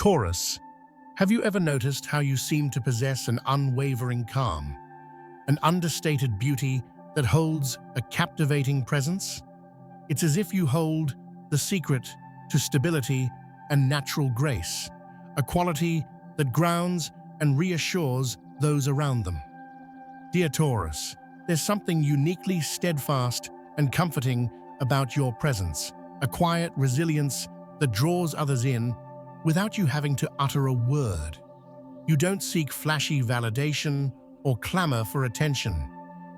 Taurus, have you ever noticed how you seem to possess an unwavering calm, an understated beauty that holds a captivating presence? It's as if you hold the secret to stability and natural grace, a quality that grounds and reassures those around them. Dear Taurus, there's something uniquely steadfast and comforting about your presence, a quiet resilience that draws others in without you having to utter a word. You don't seek flashy validation or clamor for attention.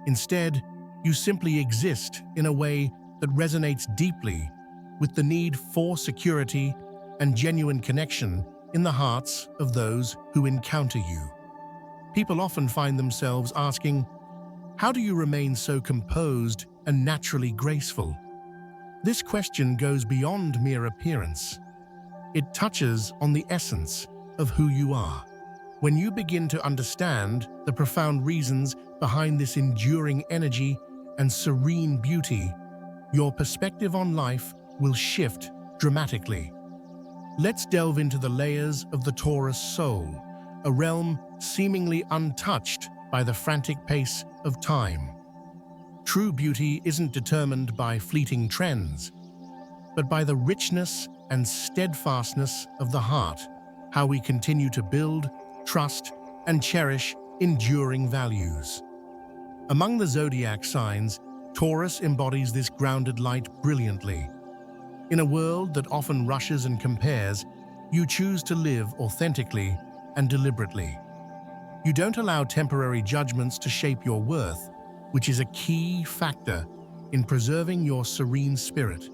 Instead, you simply exist in a way that resonates deeply with the need for security and genuine connection in the hearts of those who encounter you. People often find themselves asking, how do you remain so composed and naturally graceful? This question goes beyond mere appearance. It touches on the essence of who you are. When you begin to understand the profound reasons behind this enduring energy and serene beauty, your perspective on life will shift dramatically. Let's delve into the layers of the Taurus soul, a realm seemingly untouched by the frantic pace of time. True beauty isn't determined by fleeting trends, but by the richness and steadfastness of the heart, how we continue to build, trust, and cherish enduring values. Among the zodiac signs, Taurus embodies this grounded light brilliantly. In a world that often rushes and compares, you choose to live authentically and deliberately. You don't allow temporary judgments to shape your worth, which is a key factor in preserving your serene spirit,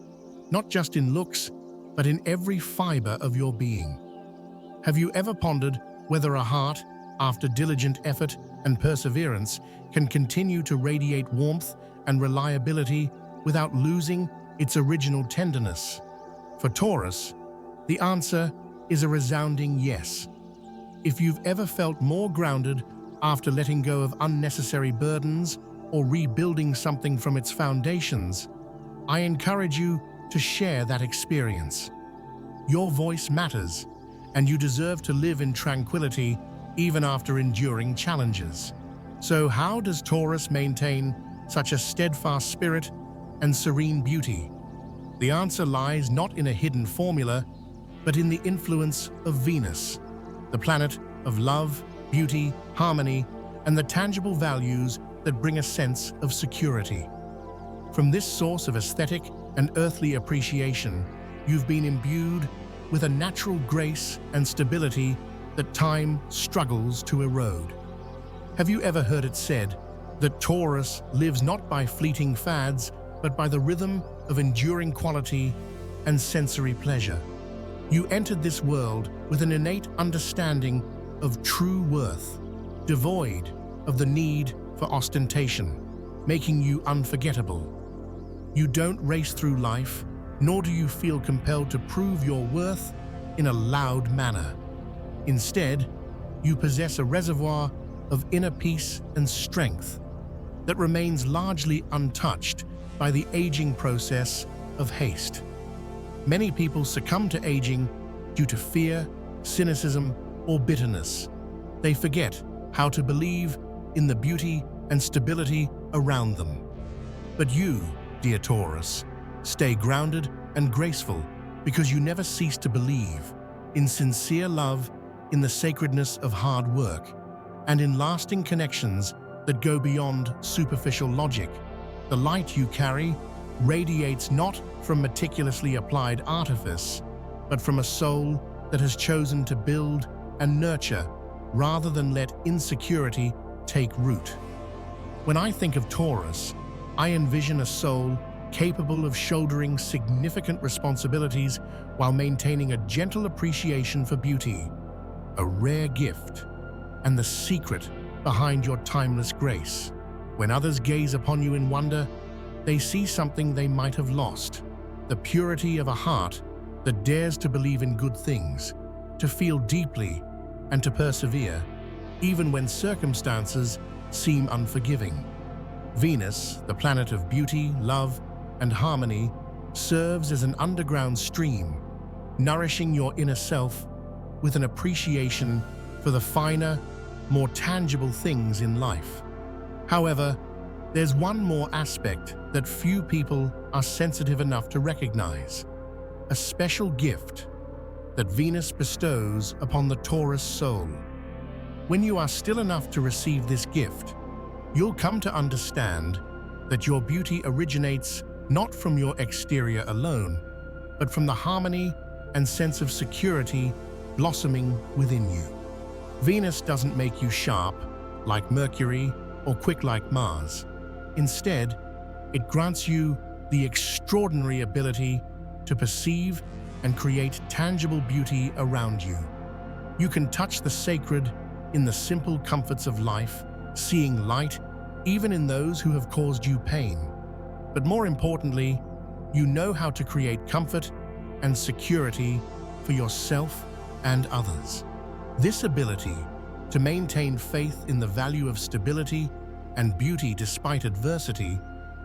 not just in looks, but in every fiber of your being. Have you ever pondered whether a heart, after diligent effort and perseverance, can continue to radiate warmth and reliability without losing its original tenderness? For Taurus, the answer is a resounding yes. If you've ever felt more grounded after letting go of unnecessary burdens or rebuilding something from its foundations, I encourage you to share that experience. Your voice matters, and you deserve to live in tranquility even after enduring challenges. So how does Taurus maintain such a steadfast spirit and serene beauty? The answer lies not in a hidden formula, but in the influence of Venus, the planet of love, beauty, harmony, and the tangible values that bring a sense of security. From this source of aesthetic and earthly appreciation, you've been imbued with a natural grace and stability that time struggles to erode. Have you ever heard it said that Taurus lives not by fleeting fads, but by the rhythm of enduring quality and sensory pleasure? You entered this world with an innate understanding of true worth, devoid of the need for ostentation, making you unforgettable. You don't race through life, nor do you feel compelled to prove your worth in a loud manner. Instead, you possess a reservoir of inner peace and strength that remains largely untouched by the aging process of haste. Many people succumb to aging due to fear, cynicism, or bitterness. They forget how to believe in the beauty and stability around them. But you, dear Taurus, stay grounded and graceful because you never cease to believe in sincere love, in the sacredness of hard work, and in lasting connections that go beyond superficial logic. The light you carry radiates not from meticulously applied artifice, but from a soul that has chosen to build and nurture rather than let insecurity take root. When I think of Taurus, I envision a soul capable of shouldering significant responsibilities while maintaining a gentle appreciation for beauty, a rare gift, and the secret behind your timeless grace. When others gaze upon you in wonder, they see something they might have lost, the purity of a heart that dares to believe in good things, to feel deeply, and to persevere, even when circumstances seem unforgiving. Venus, the planet of beauty, love, and harmony, serves as an underground stream, nourishing your inner self with an appreciation for the finer, more tangible things in life. However, there's one more aspect that few people are sensitive enough to recognize: a special gift that Venus bestows upon the Taurus soul. When you are still enough to receive this gift, you'll come to understand that your beauty originates not from your exterior alone, but from the harmony and sense of security blossoming within you. Venus doesn't make you sharp, like Mercury, or quick like Mars. Instead, it grants you the extraordinary ability to perceive and create tangible beauty around you. You can touch the sacred in the simple comforts of life, seeing light even in those who have caused you pain. But more importantly, you know how to create comfort and security for yourself and others. This ability to maintain faith in the value of stability and beauty despite adversity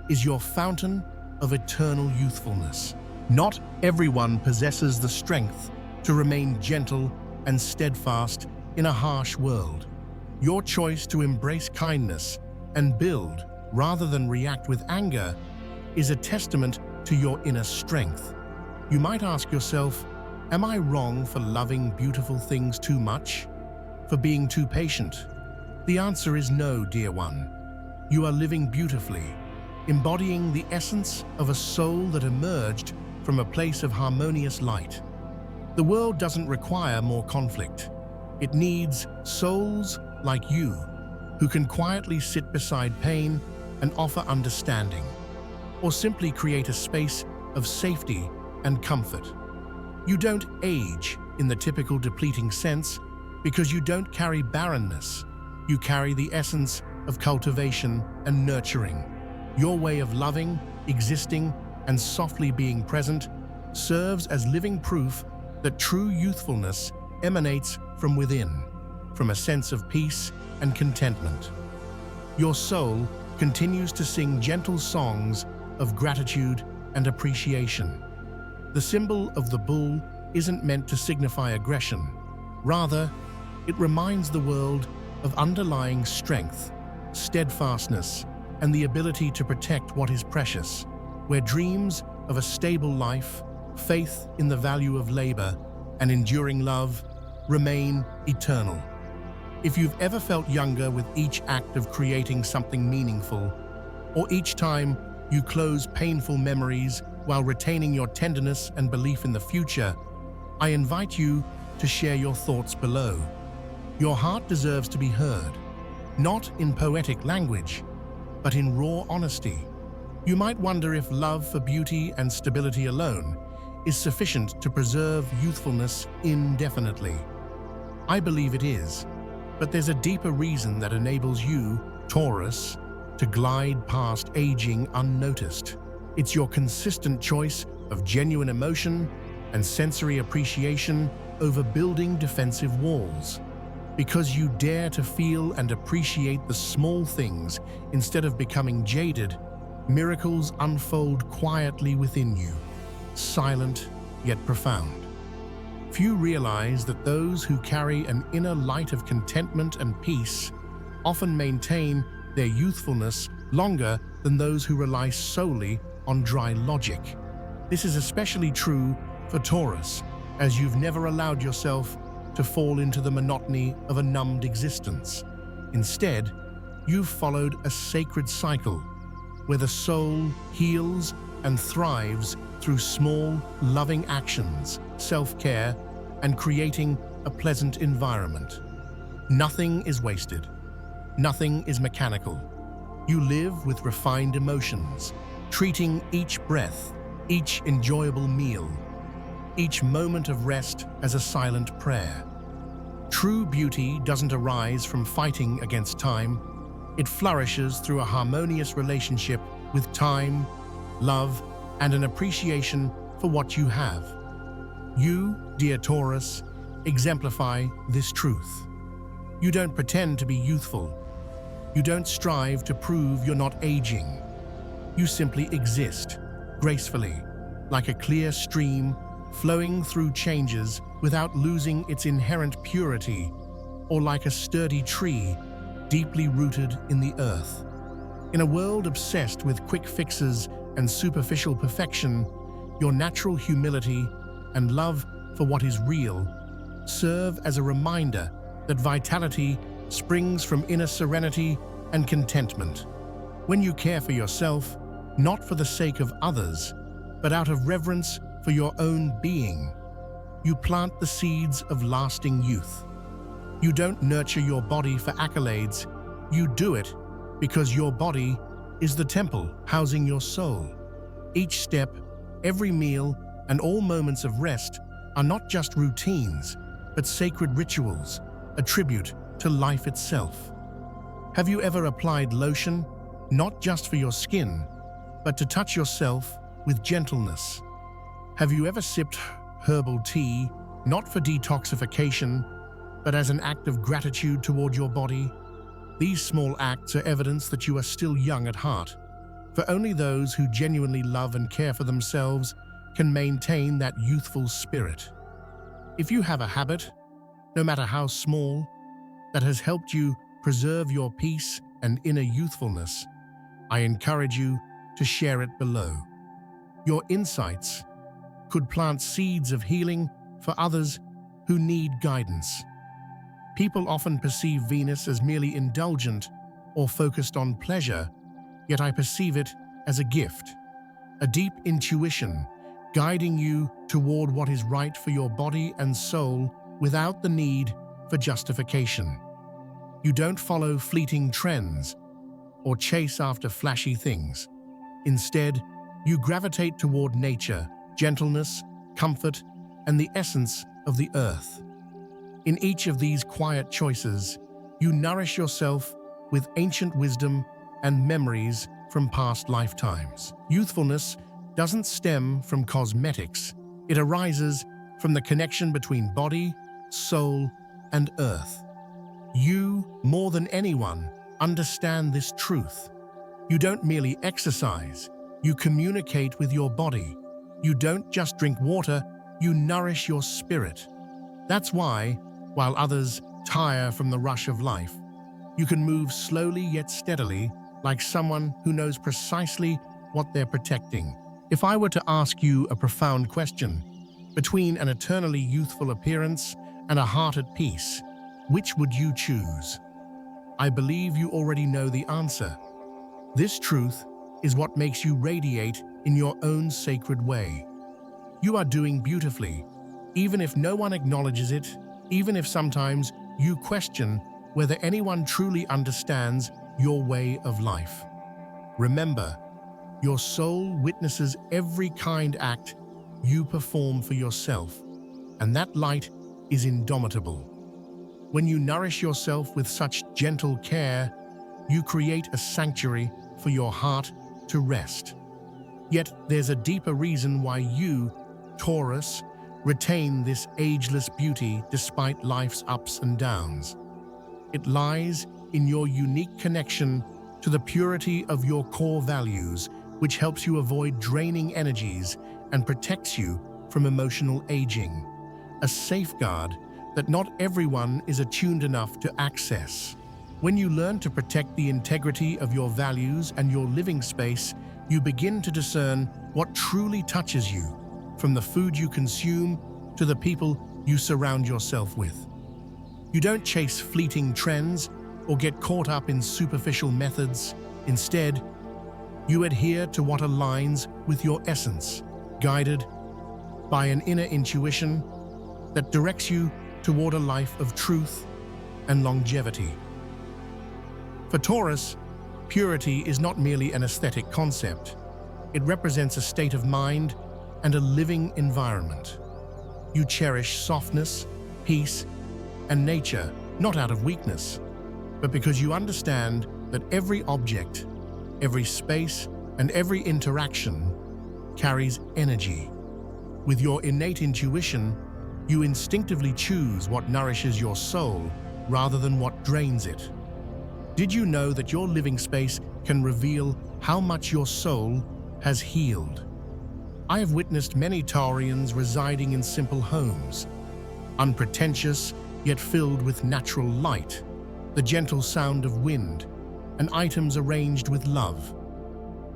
is your fountain of eternal youthfulness. Not everyone possesses the strength to remain gentle and steadfast in a harsh world. Your choice to embrace kindness and build rather than react with anger is a testament to your inner strength. You might ask yourself, am I wrong for loving beautiful things too much? For being too patient? The answer is no, dear one. You are living beautifully, embodying the essence of a soul that emerged from a place of harmonious light. The world doesn't require more conflict. It needs souls like you, who can quietly sit beside pain and offer understanding, or simply create a space of safety and comfort. You don't age in the typical depleting sense because you don't carry barrenness. You carry the essence of cultivation and nurturing. Your way of loving, existing, and softly being present serves as living proof that true youthfulness emanates from within, from a sense of peace and contentment. Your soul continues to sing gentle songs of gratitude and appreciation. The symbol of the bull isn't meant to signify aggression. Rather, it reminds the world of underlying strength, steadfastness, and the ability to protect what is precious, where dreams of a stable life, faith in the value of labor, and enduring love remain eternal. If you've ever felt younger with each act of creating something meaningful, or each time you close painful memories while retaining your tenderness and belief in the future, I invite you to share your thoughts below. Your heart deserves to be heard, not in poetic language, but in raw honesty. You might wonder if love for beauty and stability alone is sufficient to preserve youthfulness indefinitely. I believe it is, but there's a deeper reason that enables you, Taurus, to glide past aging unnoticed. It's your consistent choice of genuine emotion and sensory appreciation over building defensive walls. Because you dare to feel and appreciate the small things instead of becoming jaded, miracles unfold quietly within you, silent yet profound. Few realize that those who carry an inner light of contentment and peace often maintain their youthfulness longer than those who rely solely on dry logic. This is especially true for Taurus, as you've never allowed yourself to fall into the monotony of a numbed existence. Instead, you've followed a sacred cycle where the soul heals and thrives through small, loving actions, self-care, and creating a pleasant environment. Nothing is wasted. Nothing is mechanical. You live with refined emotions, treating each breath, each enjoyable meal, each moment of rest as a silent prayer. True beauty doesn't arise from fighting against time. It flourishes through a harmonious relationship with time, love, and an appreciation for what you have. You, dear Taurus, exemplify this truth. You don't pretend to be youthful. You don't strive to prove you're not aging. You simply exist, gracefully, like a clear stream flowing through changes without losing its inherent purity, or like a sturdy tree deeply rooted in the earth. In a world obsessed with quick fixes and superficial perfection, your natural humility and love for what is real serve as a reminder that vitality springs from inner serenity and contentment. When you care for yourself, not for the sake of others, but out of reverence for your own being, you plant the seeds of lasting youth. You don't nurture your body for accolades, you do it because your body is the temple housing your soul. Each step, every meal, and all moments of rest are not just routines, but sacred rituals, a tribute to life itself. Have you ever applied lotion, not just for your skin, but to touch yourself with gentleness? Have you ever sipped herbal tea, not for detoxification, but as an act of gratitude toward your body? These small acts are evidence that you are still young at heart, for only those who genuinely love and care for themselves can maintain that youthful spirit. If you have a habit, no matter how small, that has helped you preserve your peace and inner youthfulness, I encourage you to share it below. Your insights could plant seeds of healing for others who need guidance. People often perceive Venus as merely indulgent or focused on pleasure, yet I perceive it as a gift, a deep intuition guiding you toward what is right for your body and soul without the need for justification. You don't follow fleeting trends or chase after flashy things. Instead, you gravitate toward nature, gentleness, comfort, and the essence of the earth. In each of these quiet choices, you nourish yourself with ancient wisdom and memories from past lifetimes. Youthfulness doesn't stem from cosmetics. It arises from the connection between body, soul, and earth. You, more than anyone, understand this truth. You don't merely exercise, you communicate with your body. You don't just drink water, you nourish your spirit. That's why, while others tire from the rush of life, you can move slowly yet steadily, like someone who knows precisely what they're protecting. If I were to ask you a profound question, between an eternally youthful appearance and a heart at peace, which would you choose? I believe you already know the answer. This truth is what makes you radiate in your own sacred way. You are doing beautifully, even if no one acknowledges it, even if sometimes you question whether anyone truly understands your way of life. Remember, your soul witnesses every kind act you perform for yourself, and that light is indomitable. When you nourish yourself with such gentle care, you create a sanctuary for your heart to rest. Yet there's a deeper reason why you, Taurus, retain this ageless beauty despite life's ups and downs. It lies in your unique connection to the purity of your core values, which helps you avoid draining energies and protects you from emotional aging, a safeguard that not everyone is attuned enough to access. When you learn to protect the integrity of your values and your living space, you begin to discern what truly touches you, from the food you consume to the people you surround yourself with. You don't chase fleeting trends or get caught up in superficial methods. Instead, you adhere to what aligns with your essence, guided by an inner intuition that directs you toward a life of truth and longevity. For Taurus, purity is not merely an aesthetic concept. It represents a state of mind and a living environment. You cherish softness, peace, and nature, not out of weakness, but because you understand that every object, every space, and every interaction carries energy. With your innate intuition, you instinctively choose what nourishes your soul rather than what drains it. Did you know that your living space can reveal how much your soul has healed? I have witnessed many Taurians residing in simple homes, unpretentious yet filled with natural light, the gentle sound of wind, and items arranged with love.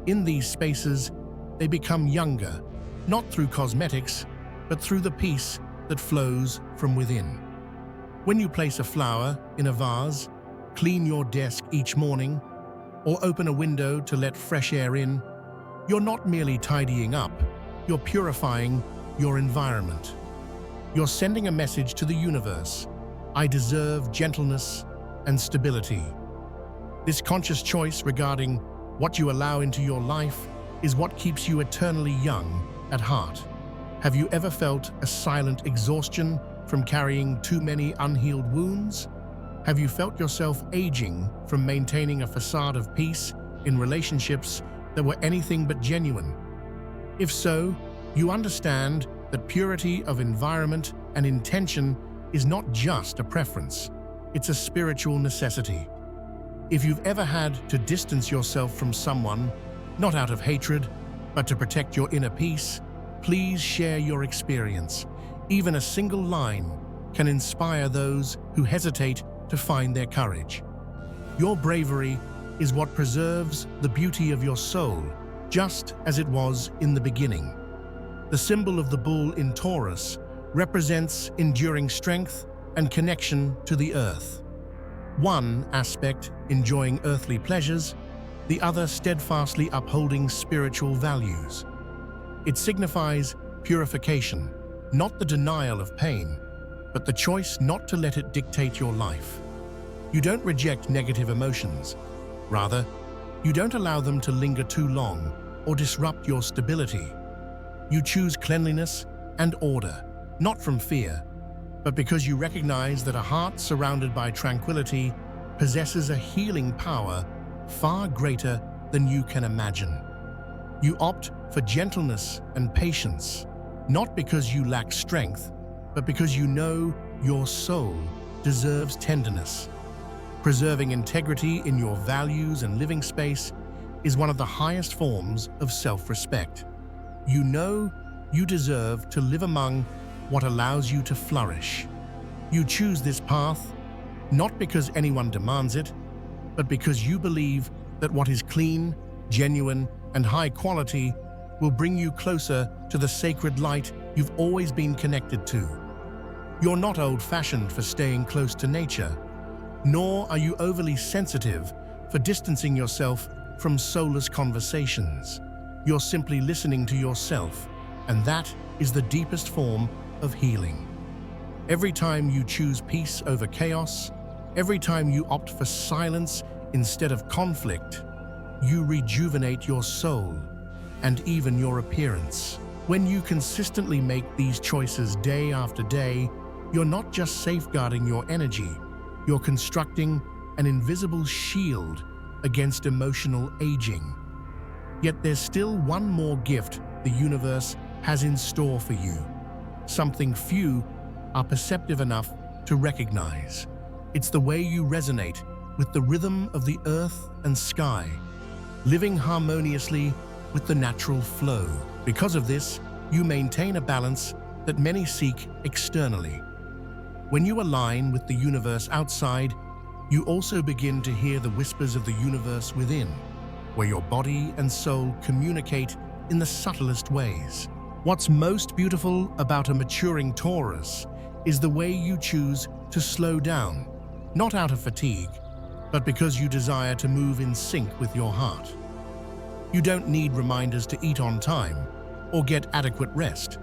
In these spaces, they become younger, not through cosmetics, but through the peace that flows from within. When you place a flower in a vase, clean your desk each morning, or open a window to let fresh air in, you're not merely tidying up, you're purifying your environment. You're sending a message to the universe: I deserve gentleness and stability. This conscious choice regarding what you allow into your life is what keeps you eternally young at heart. Have you ever felt a silent exhaustion from carrying too many unhealed wounds? Have you felt yourself aging from maintaining a facade of peace in relationships that were anything but genuine? If so, you understand that purity of environment and intention is not just a preference, it's a spiritual necessity. If you've ever had to distance yourself from someone, not out of hatred, but to protect your inner peace, please share your experience. Even a single line can inspire those who hesitate to find their courage. Your bravery is what preserves the beauty of your soul, just as it was in the beginning. The symbol of the bull in Taurus represents enduring strength and connection to the earth. One aspect enjoying earthly pleasures, the other steadfastly upholding spiritual values. It signifies purification, not the denial of pain, but the choice not to let it dictate your life. You don't reject negative emotions. Rather, you don't allow them to linger too long or disrupt your stability. You choose cleanliness and order, not from fear, but because you recognize that a heart surrounded by tranquility possesses a healing power far greater than you can imagine. You opt for gentleness and patience, not because you lack strength, but because you know your soul deserves tenderness. Preserving integrity in your values and living space is one of the highest forms of self-respect. You know you deserve to live among what allows you to flourish. You choose this path not because anyone demands it, but because you believe that what is clean, genuine, and high quality will bring you closer to the sacred light you've always been connected to. You're not old-fashioned for staying close to nature, nor are you overly sensitive for distancing yourself from soulless conversations. You're simply listening to yourself, and that is the deepest form of healing. Every time you choose peace over chaos, every time you opt for silence instead of conflict, you rejuvenate your soul and even your appearance. When you consistently make these choices day after day, you're not just safeguarding your energy, you're constructing an invisible shield against emotional aging. Yet there's still one more gift the universe has in store for you, something few are perceptive enough to recognize. It's the way you resonate with the rhythm of the earth and sky, living harmoniously with the natural flow. Because of this, you maintain a balance that many seek externally. When you align with the universe outside, you also begin to hear the whispers of the universe within, where your body and soul communicate in the subtlest ways. What's most beautiful about a maturing Taurus is the way you choose to slow down, not out of fatigue, but because you desire to move in sync with your heart. You don't need reminders to eat on time or get adequate rest.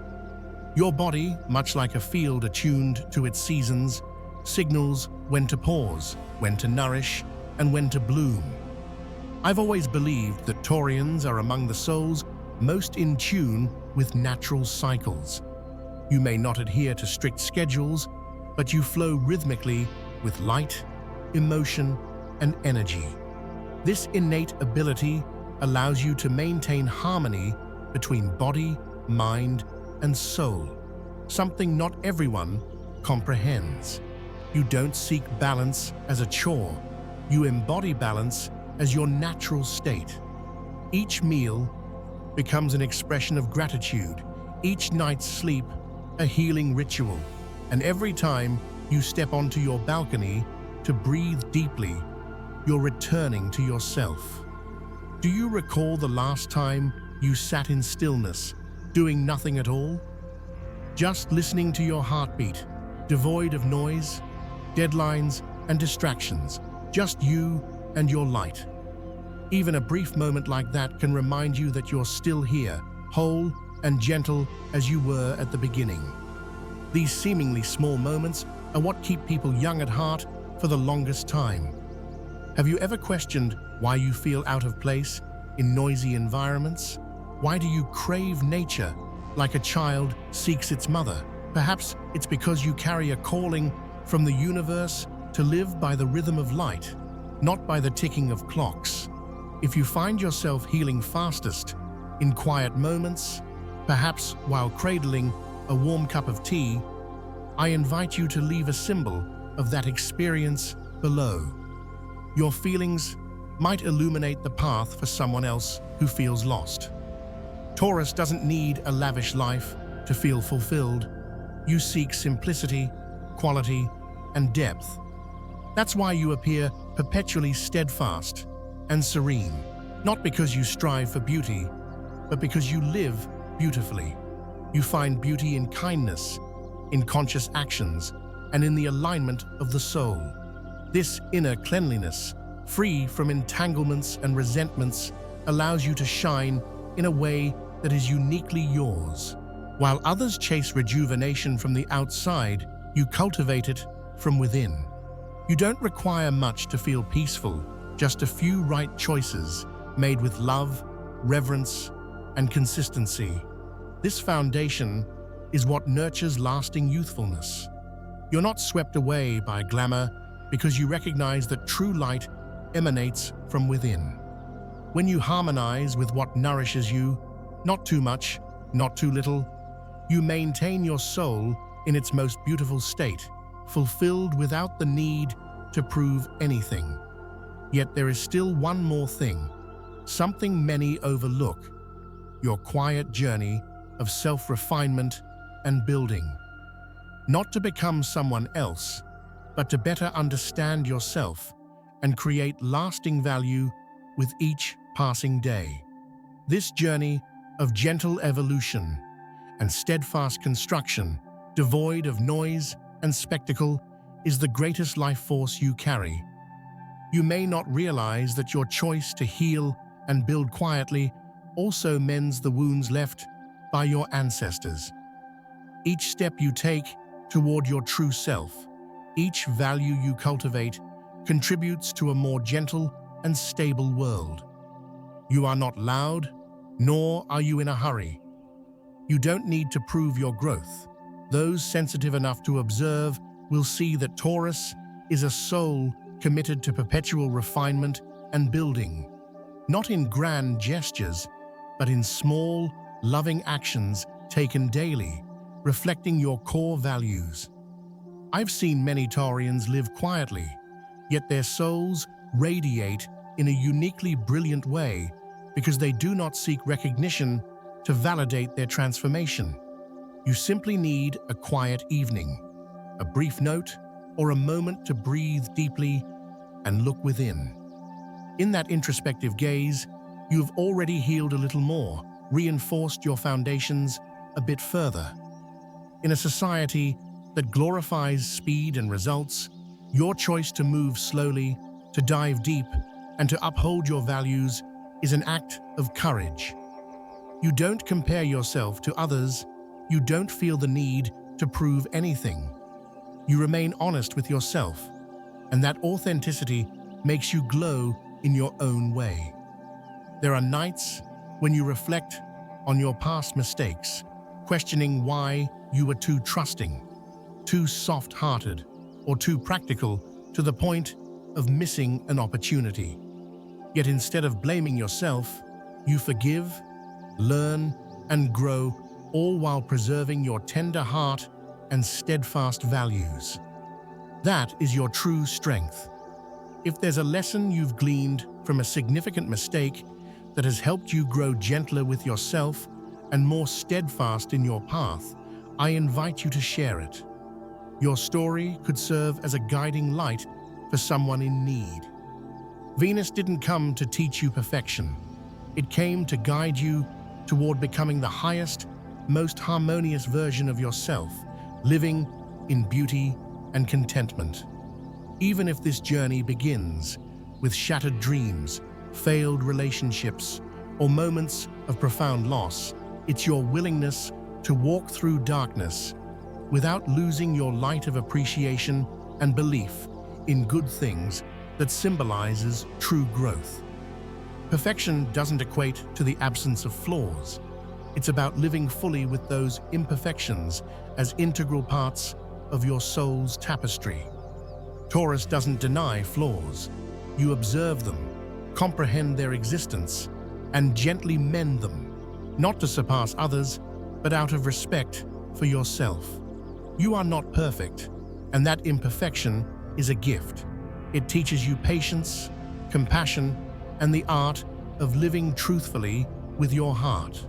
Your body, much like a field attuned to its seasons, signals when to pause, when to nourish, and when to bloom. I've always believed that Taurians are among the souls most in tune with natural cycles. You may not adhere to strict schedules, but you flow rhythmically with light, emotion, and energy. This innate ability allows you to maintain harmony between body, mind, and soul, something not everyone comprehends. You don't seek balance as a chore. You embody balance as your natural state. Each meal, becomes an expression of gratitude, each night's sleep a healing ritual, and every time you step onto your balcony to breathe deeply, you're returning to yourself. Do you recall the last time you sat in stillness, doing nothing at all? Just listening to your heartbeat, devoid of noise, deadlines, and distractions, just you and your light. Even a brief moment like that can remind you that you're still here, whole and gentle as you were at the beginning. These seemingly small moments are what keep people young at heart for the longest time. Have you ever questioned why you feel out of place in noisy environments? Why do you crave nature like a child seeks its mother? Perhaps it's because you carry a calling from the universe to live by the rhythm of light, not by the ticking of clocks. If you find yourself healing fastest in quiet moments, perhaps while cradling a warm cup of tea, I invite you to leave a symbol of that experience below. Your feelings might illuminate the path for someone else who feels lost. Taurus doesn't need a lavish life to feel fulfilled. You seek simplicity, quality, and depth. That's why you appear perpetually steadfast and serene, not because you strive for beauty, but because you live beautifully. You find beauty in kindness, in conscious actions, and in the alignment of the soul. This inner cleanliness, free from entanglements and resentments, allows you to shine in a way that is uniquely yours. While others chase rejuvenation from the outside, you cultivate it from within. You don't require much to feel peaceful, just a few right choices made with love, reverence, and consistency. This foundation is what nurtures lasting youthfulness. You're not swept away by glamour because you recognize that true light emanates from within. When you harmonize with what nourishes you, not too much, not too little, you maintain your soul in its most beautiful state, fulfilled without the need to prove anything. Yet there is still one more thing, something many overlook: your quiet journey of self-refinement and building. Not to become someone else, but to better understand yourself and create lasting value with each passing day. This journey of gentle evolution and steadfast construction, devoid of noise and spectacle, is the greatest life force you carry. You may not realize that your choice to heal and build quietly also mends the wounds left by your ancestors. Each step you take toward your true self, each value you cultivate, contributes to a more gentle and stable world. You are not loud, nor are you in a hurry. You don't need to prove your growth. Those sensitive enough to observe will see that Taurus is a soul committed to perpetual refinement and building, not in grand gestures, but in small, loving actions taken daily, reflecting your core values. I've seen many Taurians live quietly, yet their souls radiate in a uniquely brilliant way because they do not seek recognition to validate their transformation. You simply need a quiet evening, a brief note, or a moment to breathe deeply and look within. In that introspective gaze, you've already healed a little more, reinforced your foundations a bit further. In a society that glorifies speed and results, your choice to move slowly, to dive deep, and to uphold your values is an act of courage. You don't compare yourself to others. You don't feel the need to prove anything. You remain honest with yourself, and that authenticity makes you glow in your own way. There are nights when you reflect on your past mistakes, questioning why you were too trusting, too soft-hearted, or too practical to the point of missing an opportunity. Yet instead of blaming yourself, you forgive, learn, and grow, all while preserving your tender heart and steadfast values. That is your true strength. If there's a lesson you've gleaned from a significant mistake, that has helped you grow gentler with yourself and more steadfast in your path, I invite you to share it. Your story could serve as a guiding light for someone in need. Venus didn't come to teach you perfection. It came to guide you toward becoming the highest, most harmonious version of yourself, living in beauty and contentment. Even if this journey begins with shattered dreams, failed relationships, or moments of profound loss, it's your willingness to walk through darkness without losing your light of appreciation and belief in good things that symbolizes true growth. Perfection doesn't equate to the absence of flaws. It's about living fully with those imperfections as integral parts of your soul's tapestry. Taurus doesn't deny flaws. You observe them, comprehend their existence, and gently mend them, not to surpass others, but out of respect for yourself. You are not perfect, and that imperfection is a gift. It teaches you patience, compassion, and the art of living truthfully with your heart.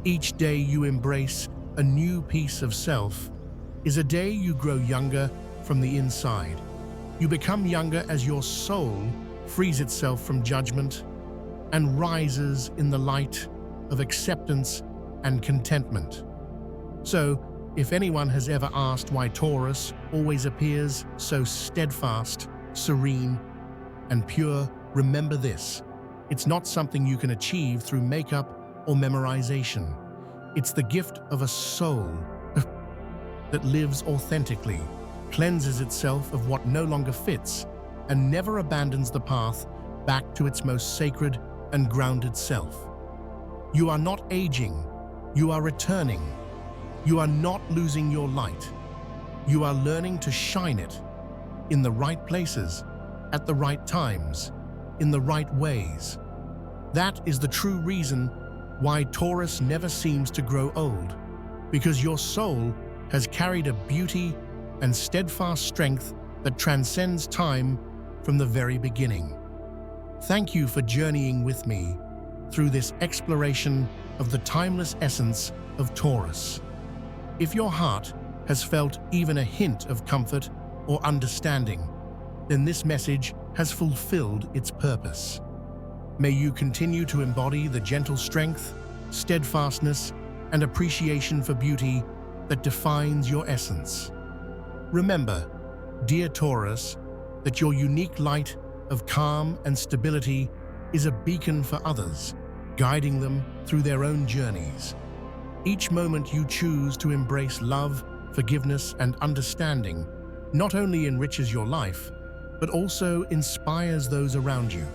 Each day you embrace a new piece of self is a day you grow younger from the inside. You become younger as your soul frees itself from judgment and rises in the light of acceptance and contentment. So, if anyone has ever asked why Taurus always appears so steadfast, serene, and pure, remember this. It's not something you can achieve through makeup or memorization. It's the gift of a soul that lives authentically, cleanses itself of what no longer fits, and never abandons the path back to its most sacred and grounded self. You are not aging, you are returning. You are not losing your light. You are learning to shine it in the right places, at the right times, in the right ways. That is the true reason why Taurus never seems to grow old, because your soul has carried a beauty and steadfast strength that transcends time from the very beginning. Thank you for journeying with me through this exploration of the timeless essence of Taurus. If your heart has felt even a hint of comfort or understanding, then this message has fulfilled its purpose. May you continue to embody the gentle strength, steadfastness, and appreciation for beauty that defines your essence. Remember, dear Taurus, that your unique light of calm and stability is a beacon for others, guiding them through their own journeys. Each moment you choose to embrace love, forgiveness, and understanding not only enriches your life, but also inspires those around you.